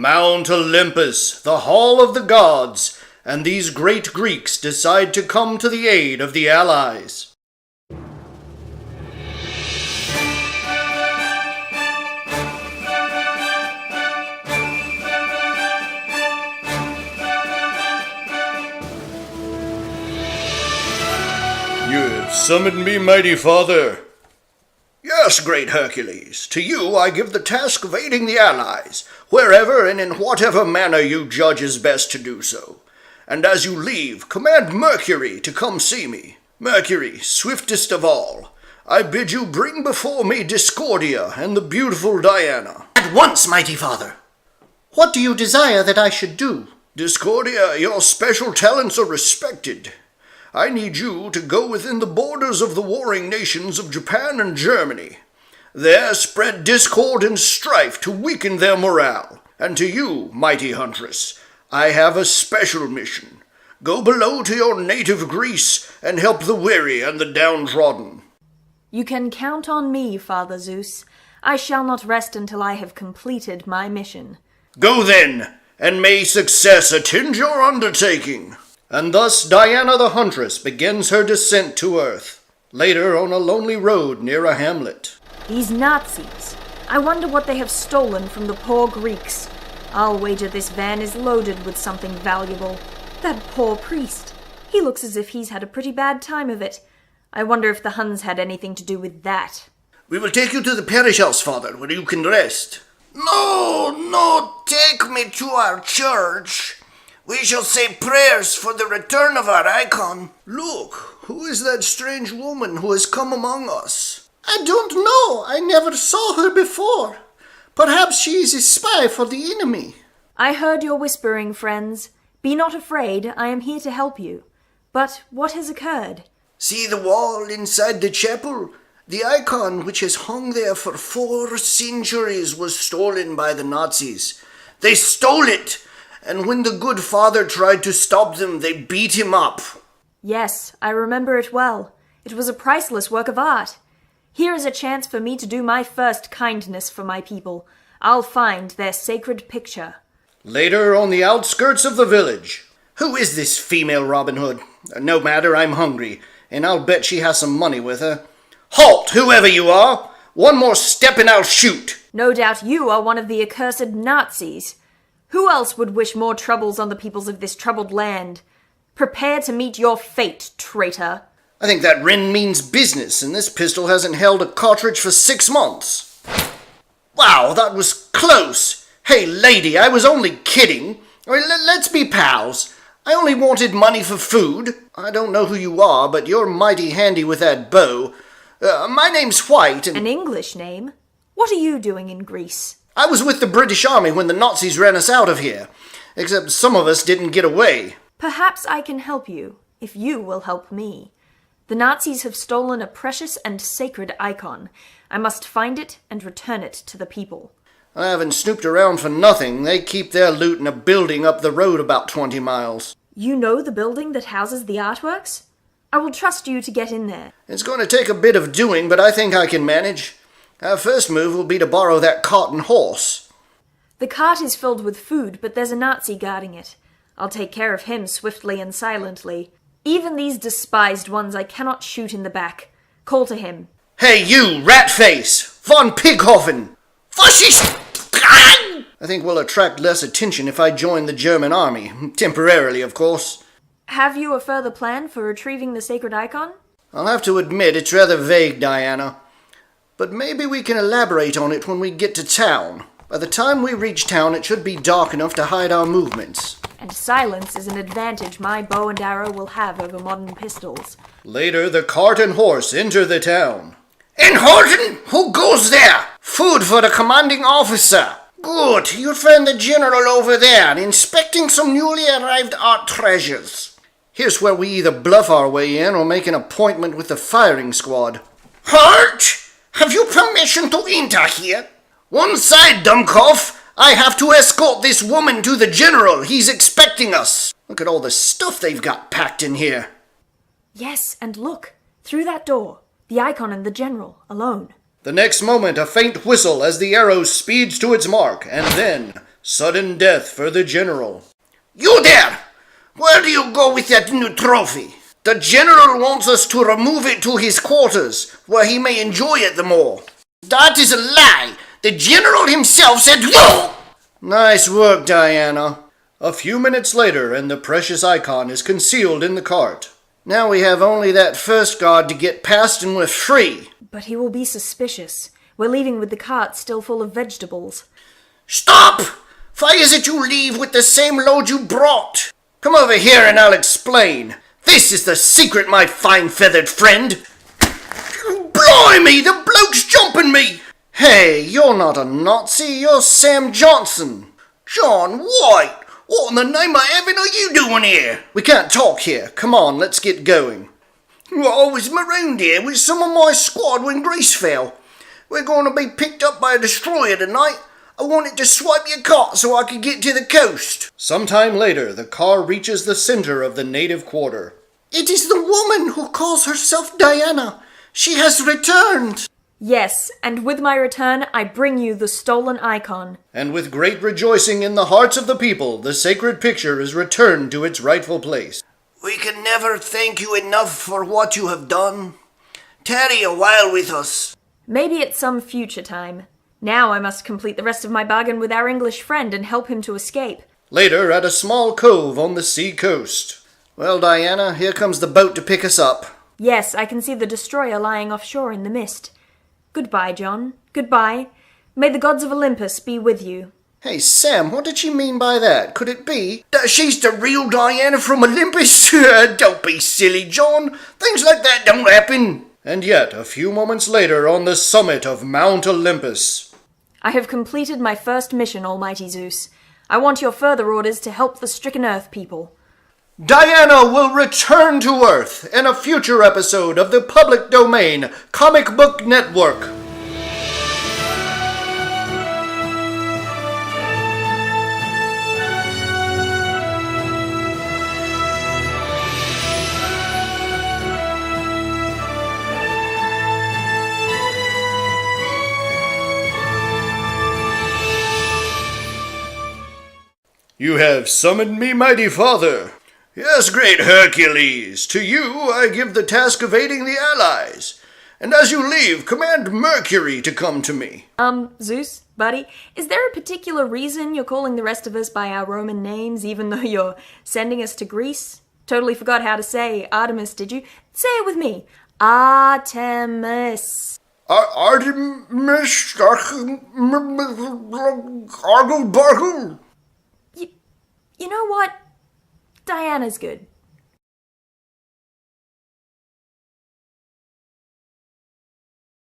Mount Olympus, the hall of the gods, and these great Greeks decide to come to the aid of the Allies. You have summoned me, mighty father. Yes, great Hercules. To you I give the task of aiding the Allies, wherever and in whatever manner you judge is best to do so. And as you leave, command Mercury to come see me. Mercury, swiftest of all, I bid you bring before me Discordia and the beautiful Diana. At once, mighty father. What do you desire that I should do? Discordia, your special talents are respected. I need you to go within the borders of the warring nations of Japan and Germany. There spread discord and strife to weaken their morale. And to you, mighty Huntress, I have a special mission. Go below to your native Greece and help the weary and the downtrodden. You can count on me, Father Zeus. I shall not rest until I have completed my mission. Go then, and may success attend your undertaking. And thus Diana the Huntress begins her descent to earth, later on a lonely road near a hamlet. These Nazis. I wonder what they have stolen from the poor Greeks. I'll wager this van is loaded with something valuable. That poor priest. He looks as if he's had a pretty bad time of it. I wonder if the Huns had anything to do with that. We will take you to the parish house, father, where you can rest. No, take me to our church. We shall say prayers for the return of our icon. Look, who is that strange woman who has come among us? I don't know. I never saw her before. Perhaps she is a spy for the enemy. I heard your whispering, friends. Be not afraid, I am here to help you. But what has occurred? See the wall inside the chapel? The icon which has hung there for 4 centuries was stolen by the Nazis. They stole it! And when the good father tried to stop them, they beat him up. Yes, I remember it well. It was a priceless work of art. Here is a chance for me to do my first kindness for my people. I'll find their sacred picture. Later, on the outskirts of the village. Who is this female Robin Hood? No matter, I'm hungry, and I'll bet she has some money with her. Halt, whoever you are! One more step and I'll shoot! No doubt you are one of the accursed Nazis. Who else would wish more troubles on the peoples of this troubled land? Prepare to meet your fate, traitor. I think that Wren means business, and this pistol hasn't held a cartridge for 6 months. Wow, that was close. Hey, lady, I was only kidding. Let's be pals. I only wanted money for food. I don't know who you are, but you're mighty handy with that bow. My name's White, and... An English name? What are you doing in Greece? I was with the British Army when the Nazis ran us out of here. Except some of us didn't get away. Perhaps I can help you, if you will help me. The Nazis have stolen a precious and sacred icon. I must find it and return it to the people. I haven't snooped around for nothing. They keep their loot in a building up the road about 20 miles. You know the building that houses the artworks? I will trust you to get in there. It's going to take a bit of doing, but I think I can manage. Our first move will be to borrow that cart and horse. The cart is filled with food, but there's a Nazi guarding it. I'll take care of him swiftly and silently. Even these despised ones I cannot shoot in the back. Call to him. Hey, you, Ratface! Von Pighofen! Fascist! I think we'll attract less attention if I join the German army. Temporarily, of course. Have you a further plan for retrieving the sacred icon? I'll have to admit it's rather vague, Diana. But maybe we can elaborate on it when we get to town. By the time we reach town, it should be dark enough to hide our movements. And silence is an advantage my bow and arrow will have over modern pistols. Later, the cart and horse enter the town. And Horton, who goes there? Food for the commanding officer. Good, you'll find the general over there, inspecting some newly arrived art treasures. Here's where we either bluff our way in or make an appointment with the firing squad. Halt! Have you permission to enter here? One side, Dummkopf. I have to escort this woman to the general. He's expecting us. Look at all the stuff they've got packed in here. Yes, and look. Through that door. The icon and the general, alone. The next moment, a faint whistle as the arrow speeds to its mark, and then Sudden death for the general. You there! Where do you go with that new trophy? The general wants us to remove it to his quarters, where he may enjoy it the more. That is a lie! The general himself said no! Nice work, Diana. A few minutes later, and the precious icon is concealed in the cart. Now we have only that first guard to get past and we're free. But he will be suspicious. We're leaving with the cart still full of vegetables. Stop! Why is it you leave with the same load you brought? Come over here and I'll explain. This is the secret, my fine feathered friend. Blimey, the bloke's jumping me! Hey, you're not a Nazi, you're Sam Johnson. John White, what in the name of heaven are you doing here? We can't talk here. Come on, let's get going. I was marooned here with some of my squad when Greece fell. We're going to be picked up by a destroyer tonight. I wanted to swipe your cart so I could get to the coast. Sometime later, the car reaches the center of the native quarter. It is the woman who calls herself Diana. She has returned. Yes, and with my return, I bring you the stolen icon. And with great rejoicing in the hearts of the people, the sacred picture is returned to its rightful place. We can never thank you enough for what you have done. Tarry a while with us. Maybe at some future time. Now I must complete the rest of my bargain with our English friend and help him to escape. Later, at a small cove on the sea coast. Well, Diana, here comes the boat to pick us up. Yes, I can see the destroyer lying offshore in the mist. Goodbye, John. Goodbye. May the gods of Olympus be with you. Hey, Sam, what did she mean by that? Could it be that she's the real Diana from Olympus? Don't be silly, John. Things like that don't happen. And yet, a few moments later, on the summit of Mount Olympus. I have completed my first mission, Almighty Zeus. I want your further orders to help the stricken Earth people. Diana will return to Earth in a future episode of the Public Domain Comic Book Network. You have summoned me, mighty father. Yes, great Hercules. To you I give the task of aiding the allies. And as you leave, command Mercury to come to me. Zeus, buddy, is there a particular reason you're calling the rest of us by our Roman names, even though you're sending us to Greece? Totally forgot how to say Artemis, did you? Say it with me. Artemis. Artemis, Argle Bargle. You know what? Diana's good.